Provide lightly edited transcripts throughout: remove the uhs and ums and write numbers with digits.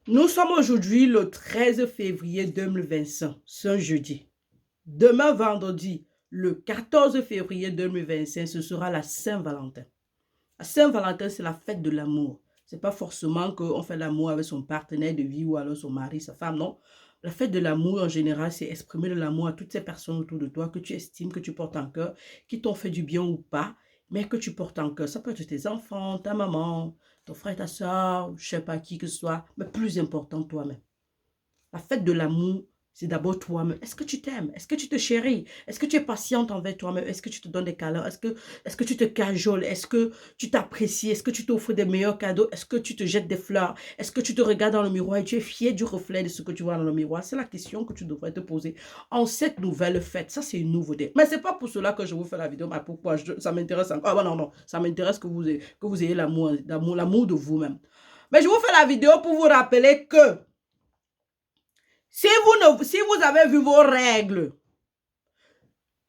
Nous sommes aujourd'hui le 13 février 2025, c'est un jeudi. Demain, vendredi, le 14 février 2025, ce sera la Saint-Valentin. La Saint-Valentin, c'est la fête de l'amour. Ce n'est pas forcément qu'on fait l'amour avec son partenaire de vie ou alors son mari, sa femme, non. La fête de l'amour, en général, c'est exprimer de l'amour à toutes ces personnes autour de toi que tu estimes, que tu portes en cœur, qui t'ont fait du bien ou pas, mais que tu portes en cœur. Ça peut être tes enfants, ta maman, ton frère, ta soeur, je ne sais pas qui que ce soit, mais plus important, toi-même. La fête de l'amour, c'est d'abord toi-même. Est-ce que tu t'aimes? Est-ce que tu te chéris? Est-ce que tu es patiente envers toi-même? Est-ce que tu te donnes des câlins? Est-ce que tu te cajoles? Est-ce que tu t'apprécies? Est-ce que tu t'offres des meilleurs cadeaux? Est-ce que tu te jettes des fleurs? Est-ce que tu te regardes dans le miroir et tu es fier du reflet de ce que tu vois dans le miroir? C'est la question que tu devrais te poser en cette nouvelle fête. Ça, c'est une nouveauté. Mais ce n'est pas pour cela que je vous fais la vidéo. Mais pourquoi? Ça m'intéresse encore. Ah, non, non. Ça m'intéresse que vous ayez l'amour de vous-même. Mais je vous fais la vidéo pour vous rappeler que si vous avez vu vos règles,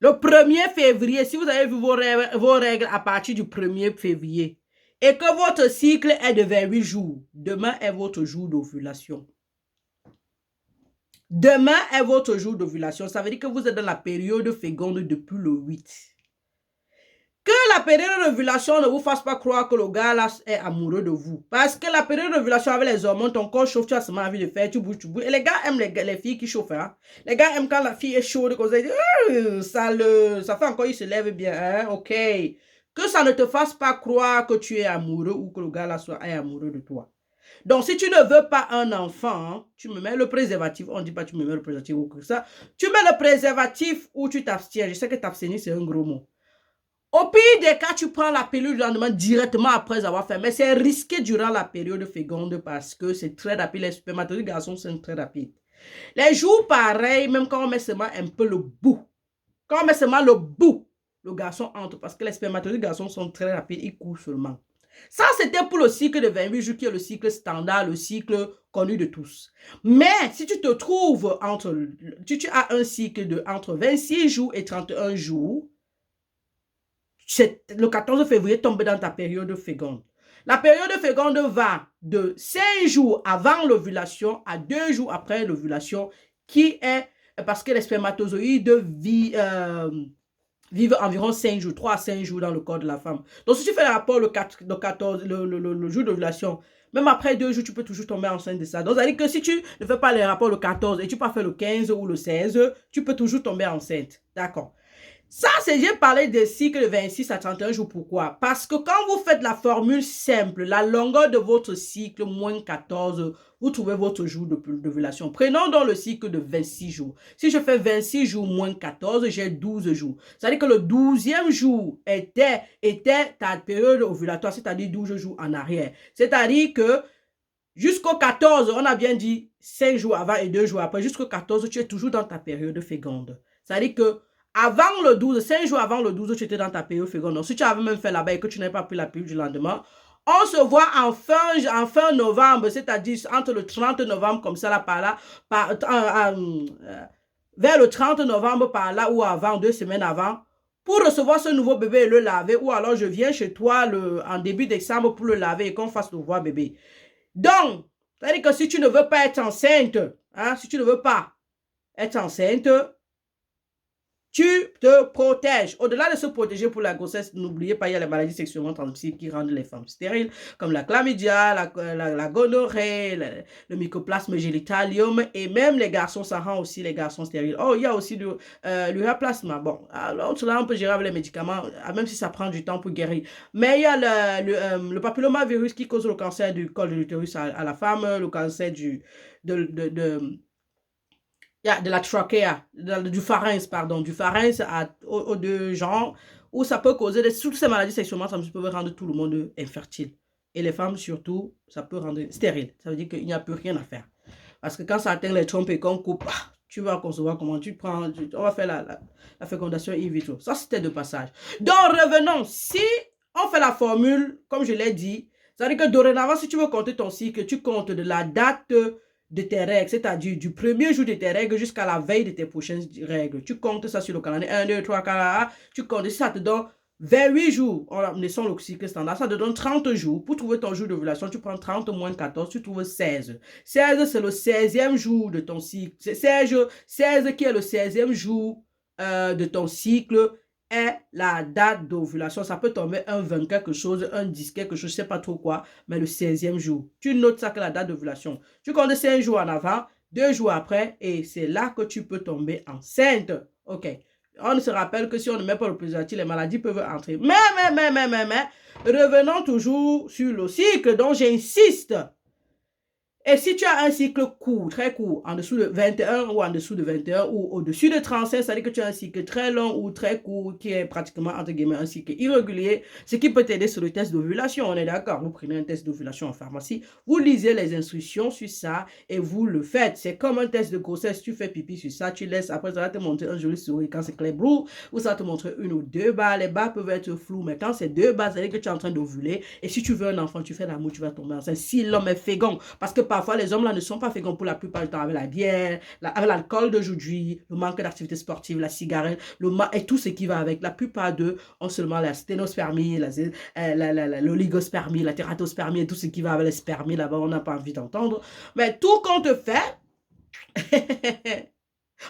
le 1er février, si vous avez vu vos règles à partir du 1er février, et que votre cycle est de 28 jours, demain est votre jour d'ovulation. Demain est votre jour d'ovulation. Ça veut dire que vous êtes dans la période féconde depuis le 8. Que la période d'ovulation ne vous fasse pas croire que le gars là est amoureux de vous. Parce que la période d'ovulation avec les hormones, ton corps chauffe, tu as seulement envie de faire, tu bouges, tu bouges. Et les gars aiment les filles qui chauffent. Hein? Les gars aiment quand la fille est chaude, comme ça, ils disent, ça fait encore, il se lève bien. Hein? Ok. Que ça ne te fasse pas croire que tu es amoureux ou que le gars là est amoureux de toi. Donc, si tu ne veux pas un enfant, hein, tu me mets le préservatif. On ne dit pas tu me mets le préservatif ou que ça. Tu mets le préservatif ou tu t'abstiens. Je sais que t'abstenir, c'est un gros mot. Au pire des cas, tu prends la pilule du lendemain directement après avoir fait. Mais c'est risqué durant la période féconde parce que c'est très rapide. Les spermatozoïdes garçons sont très rapides. Les jours pareils, même quand on met seulement un peu le bout. Quand on met seulement le bout, le garçon entre parce que les spermatozoïdes garçons sont très rapides. Ils courent seulement. Ça, c'était pour le cycle de 28 jours qui est le cycle standard, le cycle connu de tous. Mais si tu te trouves tu as un cycle de entre 26 jours et 31 jours, le 14 février tombe dans ta période féconde. La période féconde va de 5 jours avant l'ovulation à 2 jours après l'ovulation, qui est parce que les spermatozoïdes vivent environ 5 jours, 3 à 5 jours dans le corps de la femme. Donc, si tu fais le rapport le jour d'ovulation, même après 2 jours, tu peux toujours tomber enceinte de ça. Donc, ça veut dire que si tu ne fais pas les rapports le 14 et tu peux faire le 15 ou le 16, tu peux toujours tomber enceinte. D'accord. Ça, c'est j'ai parlé de cycle de 26 à 31 jours. Pourquoi? Parce que quand vous faites la formule simple, la longueur de votre cycle, moins 14, vous trouvez votre jour d'ovulation. Prenons donc le cycle de 26 jours. Si je fais 26 jours moins 14, j'ai 12 jours. C'est-à-dire que le 12e jour était ta période ovulatoire, c'est-à-dire 12 jours en arrière. C'est-à-dire que jusqu'au 14, on a bien dit 5 jours avant et 2 jours après, jusqu'au 14, tu es toujours dans ta période féconde. C'est-à-dire que avant le 12, 5 jours avant le 12, tu étais dans ta période féconde. Donc, si tu avais même fait là-bas et que tu n'avais pas pris la pilule du lendemain, on se voit en fin novembre, c'est-à-dire entre le 30 novembre, comme ça, là, par là, vers le 30 novembre, par là, ou avant, 2 semaines avant, pour recevoir ce nouveau bébé et le laver, ou alors je viens chez toi en début décembre pour le laver et qu'on fasse le voir bébé. Donc, c'est-à-dire que si tu ne veux pas être enceinte, hein, si tu ne veux pas être enceinte, tu te protèges. Au-delà de se protéger pour la grossesse, n'oubliez pas, il y a les maladies sexuellement transmissibles qui rendent les femmes stériles, comme la chlamydia, la gonorrhée, le mycoplasme génitalium, et même les garçons, ça rend aussi les garçons stériles. Oh, il y a aussi l'uraplasma. Bon, alors cela, on peut gérer avec les médicaments, même si ça prend du temps pour guérir. Mais il y a le papillomavirus qui cause le cancer du col de l'utérus à la femme, le cancer de la trachea, du pharynx, pardon, du pharynx aux deux genres, où ça peut causer toutes ces maladies sexuellement transmissibles peuvent rendre tout le monde infertile. Et les femmes, surtout, ça peut rendre stérile. Ça veut dire qu'il n'y a plus rien à faire. Parce que quand ça atteint les trompes et qu'on coupe, tu vas concevoir comment tu prends, on va faire la fécondation in vitro. Ça, c'était de passage. Donc, revenons. Si on fait la formule, comme je l'ai dit, ça veut dire que dorénavant, si tu veux compter ton cycle, tu comptes de la date de tes règles, c'est-à-dire du premier jour de tes règles jusqu'à la veille de tes prochaines règles. Tu comptes ça sur le calendrier 1, 2, 3, 4, tu comptes, ça te donne 28 jours, en laissant le cycle standard, ça te donne 30 jours. Pour trouver ton jour d'ovulation, tu prends 30 moins 14, tu trouves 16. 16, c'est le 16e jour de ton cycle. 16 qui est le 16e jour de ton cycle est la date d'ovulation. Ça peut tomber un 20 quelque chose, un 10 quelque chose, je ne sais pas trop quoi, mais le 16e jour. Tu notes ça que la date d'ovulation. Tu comptes 5 jours en avant, 2 jours après, et c'est là que tu peux tomber enceinte. OK. On se rappelle que si on ne met pas le préservatif, les maladies peuvent entrer. Mais, revenons toujours sur le cycle dont j'insiste. Et si tu as un cycle court, très court, en dessous de 21 ou en dessous de 21 ou au-dessus de 35, ça veut dire que tu as un cycle très long ou très court qui est pratiquement, entre guillemets, un cycle irrégulier, ce qui peut t'aider sur le test d'ovulation. On est d'accord, vous prenez un test d'ovulation en pharmacie, vous lisez les instructions sur ça et vous le faites. C'est comme un test de grossesse, tu fais pipi sur ça, tu laisses, après ça va te montrer un joli sourire quand c'est clair blue, ou ça va te montrer une ou deux barres. Les barres peuvent être floues, mais quand c'est deux barres, ça veut dire que tu es en train d'ovuler. Et si tu veux un enfant, tu fais l'amour, tu vas tomber enceinte. Si l'homme est fécond, parce que parfois, les hommes là ne sont pas féconds pour la plupart du temps avec la bière, avec l'alcool d'aujourd'hui, le manque d'activité sportive, la cigarette, et tout ce qui va avec. La plupart d'eux ont seulement la sténospermie, l'oligospermie, la tératospermie et tout ce qui va avec les spermies. Là-bas, on n'a pas envie d'entendre. Mais tout compte fait,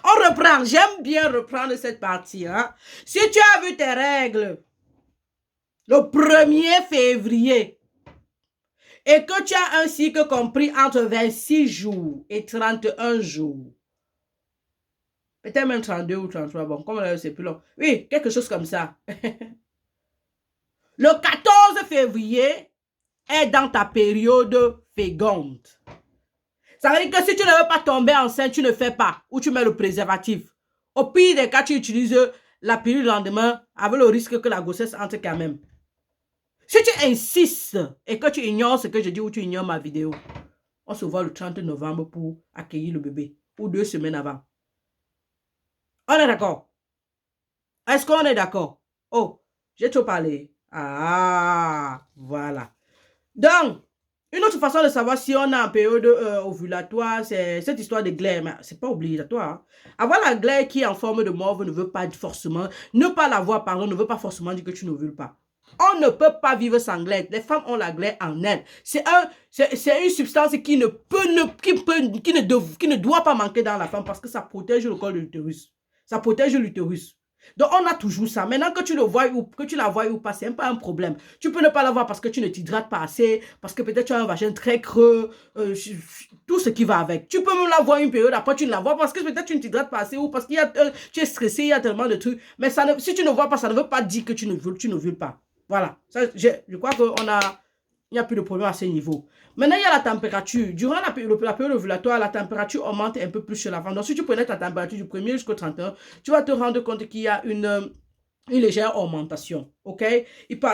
on reprend. J'aime bien reprendre cette partie. Hein? Si tu as vu tes règles le 1er février, et que tu as un cycle compris entre 26 jours et 31 jours, peut-être même 32 ou 33, bon, comme c'est plus long. Oui, quelque chose comme ça. Le 14 février est dans ta période féconde. Ça veut dire que si tu ne veux pas tomber enceinte, tu ne fais pas, ou tu mets le préservatif. Au pire des cas, tu utilises la pilule le lendemain avec le risque que la grossesse entre quand même. Si tu insistes et que tu ignores ce que je dis ou tu ignores ma vidéo, on se voit le 30 novembre pour accueillir le bébé, ou 2 semaines avant. On est d'accord? Est-ce qu'on est d'accord? Oh, j'ai trop parlé. Ah, voilà. Donc, une autre façon de savoir si on a en période ovulatoire, c'est cette histoire de glaire. Mais c'est pas obligatoire. Hein. Avoir la glaire qui est en forme de morve ne veut pas forcément, ne pas l'avoir, pardon, ne veut pas forcément dire que tu n'ovules pas. On ne peut pas vivre sans glaire. Les femmes ont la glaire en elles. C'est une substance qui ne doit pas manquer dans la femme parce que ça protège le col de l'utérus. Ça protège l'utérus. Donc, on a toujours ça. Maintenant que tu le vois ou que tu la vois ou pas, c'est pas un problème. Tu peux ne pas l'avoir parce que tu ne t'hydrates pas assez, parce que peut-être tu as un vagin très creux, tout ce qui va avec. Tu peux même l'avoir une période, après tu ne la vois parce que peut-être tu ne t'hydrates pas assez ou parce que tu es stressé, il y a tellement de trucs. Mais ça ne, si tu ne vois pas, ça ne veut pas dire que tu ne veux pas. Voilà. Ça, je crois qu'il n'y a plus de problème à ce niveau. Maintenant, il y a la température. Durant la période ovulatoire, la température augmente un peu plus chez la femme. Donc, si tu prenais ta température du 1er jusqu'au 31, tu vas te rendre compte qu'il y a une légère augmentation. OK?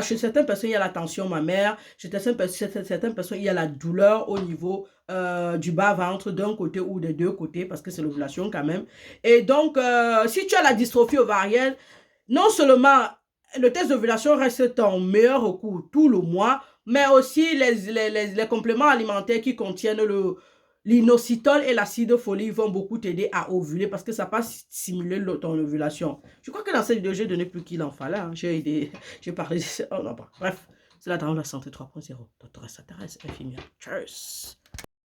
Chez certaines personnes, il y a la tension mammaire. Chez certaines personnes, il y a la douleur au niveau du bas-ventre d'un côté ou des deux côtés parce que c'est l'ovulation quand même. Et donc, si tu as la dystrophie ovarienne, non seulement le test d'ovulation reste ton meilleur recours tout le mois, mais aussi les compléments alimentaires qui contiennent l'inocitol et l'acide folique vont beaucoup t'aider à ovuler parce que ça va stimuler ton ovulation. Je crois que dans cette vidéo, j'ai donné plus qu'il en fallait. Hein. J'ai parlé... Oh non, bref, c'est la Drame de la Santé 3.0. Docteur s'intéresse, infirmière. Cheers!